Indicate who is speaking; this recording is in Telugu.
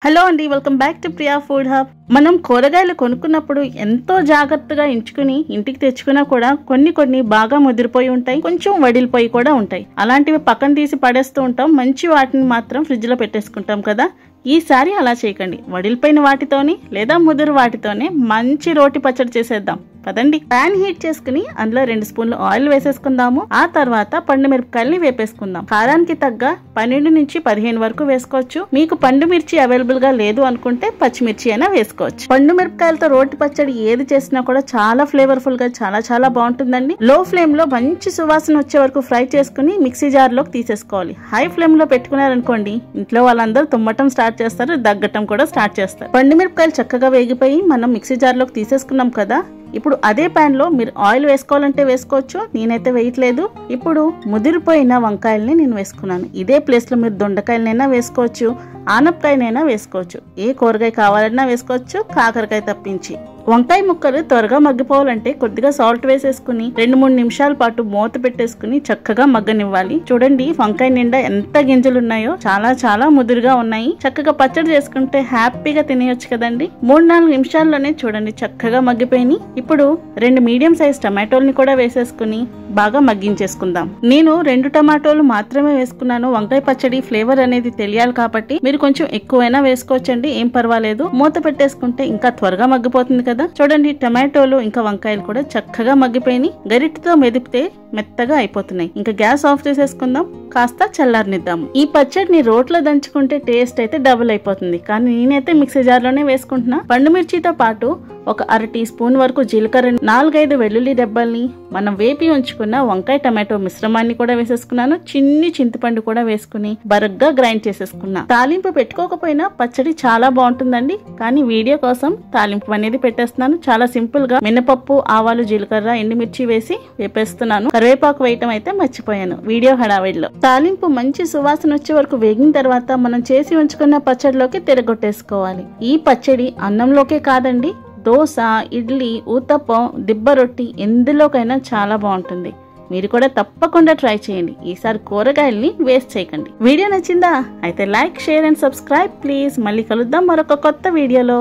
Speaker 1: హలో అండి, welcome back to Priya food hub. మనం కూరగాయలు కొనుక్కున్నప్పుడు ఎంతో జాగ్రత్తగా ఎంచుకుని ఇంటికి తెచ్చుకున్నా కూడా కొన్ని బాగా ముదిరిపోయి ఉంటాయి, కొంచెం వడిలిపోయి కూడా ఉంటాయి. అలాంటివి పక్కన తీసి పడేస్తూ ఉంటాం, మంచి వాటిని మాత్రం ఫ్రిడ్జ్ లో పెట్టేసుకుంటాం కదా. ఈసారి అలా చేయకండి. వడిలిపోయిన వాటితోని లేదా ముదురు వాటితోనే మంచి రోటి పచ్చడి చేసేద్దాం పదండి. ప్యాన్ హీట్ చేసుకుని అందులో 2 స్పూన్లు ఆయిల్ వేసేసుకుందాము. ఆ తర్వాత పండు మిరపకాయల్ని వేపేసుకుందాం. కారానికి తగ్గ 12 నుంచి 15 వరకు వేసుకోవచ్చు. మీకు పండు మిర్చి అవైలబుల్ గా లేదు అనుకుంటే పచ్చిమిర్చి అయినా వేసుకోవచ్చు. పండు మిరపకాయలతో రోటి పచ్చడి ఏది చేసినా కూడా చాలా ఫ్లేవర్ఫుల్ గా చాలా బాగుంటుందండి. లో ఫ్లేమ్ లో మంచి సువాసన వచ్చే వరకు ఫ్రై చేసుకుని మిక్సీ జార్ లోకి తీసేసుకోవాలి. హై ఫ్లేమ్ లో పెట్టుకున్నారనుకోండి, ఇంట్లో వాళ్ళందరూ తుమ్మటం స్టార్ట్ చేస్తారు, దగ్గటం కూడా స్టార్ట్ చేస్తారు. పండు మిరపకాయలు చక్కగా వేగిపోయి మనం మిక్సీ జార్ లోకి తీసేసుకున్నాం కదా. ఇప్పుడు అదే ప్యాన్ లో మీరు ఆయిల్ వేసుకోవాలంటే వేసుకోవచ్చు, నేనైతే వేయట్లేదు. ఇప్పుడు ముదిరిపోయిన వంకాయల్ని నేను వేసుకున్నాను. ఇదే ప్లేస్ లో మీరు దొండకాయలనైనా వేసుకోవచ్చు, ఆనపకాయనైనా వేసుకోవచ్చు, ఏ కూరగాయ కావాలన్నా వేసుకోవచ్చు, కాకరకాయ తప్పించి. వంకాయ ముక్కలు త్వరగా మగ్గిపోవాలంటే కొద్దిగా సాల్ట్ వేసేసుకుని 2-3 నిమిషాల పాటు మూత పెట్టేసుకుని చక్కగా మగ్గనివ్వాలి. చూడండి, వంకాయ నిండా ఎంత గింజలు ఉన్నాయో, చాలా ముదురుగా ఉన్నాయి. చక్కగా పచ్చడి చేసుకుంటే హ్యాపీగా తినేయొచ్చు కదండి. 3-4 నిమిషాల్లోనే చూడండి చక్కగా మగ్గిపోయినాయి. ఇప్పుడు 2 మీడియం సైజ్ టమాటోల్ని కూడా వేసేసుకుని బాగా మగ్గించేసుకుందాం. నేను 2 టమాటోలు మాత్రమే వేసుకున్నాను. వంకాయ పచ్చడి ఫ్లేవర్ అనేది తెలియాలి కాబట్టి మీరు కొంచెం ఎక్కువైనా వేసుకోవచ్చండి, ఏం పర్వాలేదు. మూత పెట్టేసుకుంటే ఇంకా త్వరగా మగ్గిపోతుంది కదా. చూడండి, టమాటోలు ఇంకా వంకాయలు కూడా చక్కగా మగ్గిపోయినాయి. గరిటెతో మెదిపితే మెత్తగా అయిపోతున్నాయి. ఇంకా గ్యాస్ ఆఫ్ చేసేసుకుందాం, కాస్త చల్లారనిద్దాము. ఈ పచ్చడిని రోట్లో దంచుకుంటే టేస్ట్ అయితే డబుల్ అయిపోతుంది, కానీ నేనైతే మిక్సీ జార్ లోనే వేసుకుంటున్నా. పండు మిర్చితో పాటు ఒక 1/2 టీ స్పూన్ వరకు జీలకర్ర, 4-5 వెల్లుల్లి దెబ్బల్ని, మనం వేపి ఉంచుకున్న వంకాయ టమాటో మిశ్రమాన్ని కూడా వేసేసుకున్నాను. చిన్ని చింతపండు కూడా వేసుకుని బరగ్గా గ్రైండ్ చేసేసుకున్నా. తాలింపు పెట్టుకోకపోయినా పచ్చడి చాలా బాగుంటుందండి, కానీ వీడియో కోసం తాలింపు అనేది పెట్టేస్తున్నాను. చాలా సింపుల్ గా మినపప్పు, ఆవాలు, జీలకర్ర, ఎండుమిర్చి వేసి వేపేస్తున్నాను. కరివేపాకు వేయటం అయితే మర్చిపోయాను వీడియో హడావిడిలో. తాలింపు మంచి సువాసన వచ్చే వరకు వేగిన తర్వాత మనం చేసి ఉంచుకున్న పచ్చడిలోకి తిరగొట్టేసుకోవాలి. ఈ పచ్చడి అన్నంలోకే కాదండి, దోశ, ఇడ్లీ, ఊతప్పం, దిబ్బ రొట్టి ఎందులోకైనా చాలా బాగుంటుంది. మీరు కూడా తప్పకుండా ట్రై చేయండి. ఈసారి కూరగాయల్ని వేస్ట్ చేయకండి. వీడియో నచ్చిందా? అయితే like, share and subscribe please. మళ్ళీ కలుద్దాం మరొక కొత్త వీడియోలో.